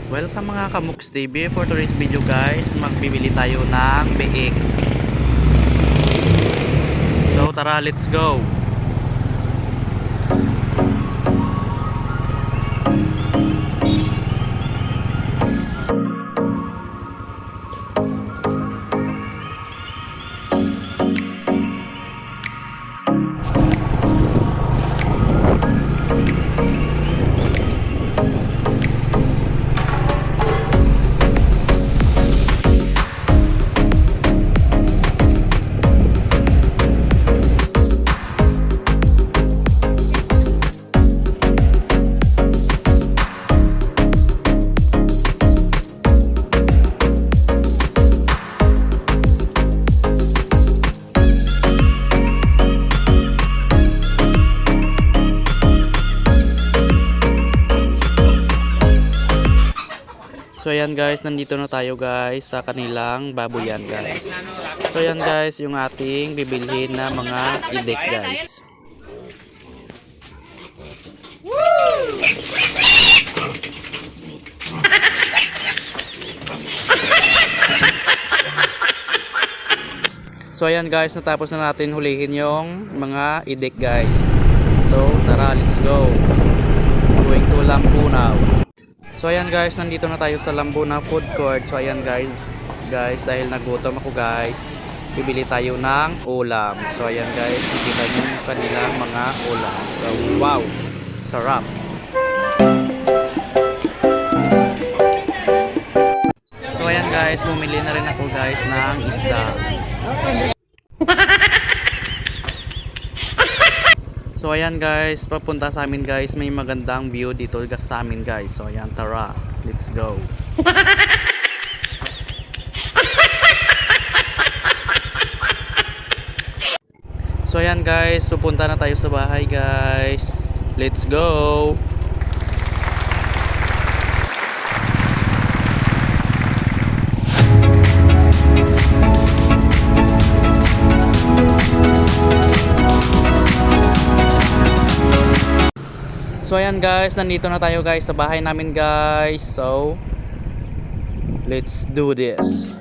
Welcome mga Kamuks TV. For today's video guys, magbibili tayo ng biik. So tara, let's go. So ayan guys, nandito na tayo guys sa kanilang baboyan guys. So ayan guys, yung ating bibilhin na mga idek guys. So ayan guys, natapos na natin hulihin yung mga idek guys. So tara, let's go. Going to Lambunaw. So ayan guys, nandito na tayo sa Lambunaw Food Court. So ayan guys, dahil nagutom ako guys, bibili tayo ng ulam. So ayan guys, nakita niyo yung kanilang mga ulam. So wow, sarap. So ayan guys, bumili na rin ako guys ng isda. So ayan guys, papunta sa amin guys, may magandang view dito sa amin guys. So ayan, tara, let's go. So ayan guys, pupunta na tayo sa bahay guys. Let's go. So ayan guys, nandito na tayo guys sa bahay namin guys. So let's do this.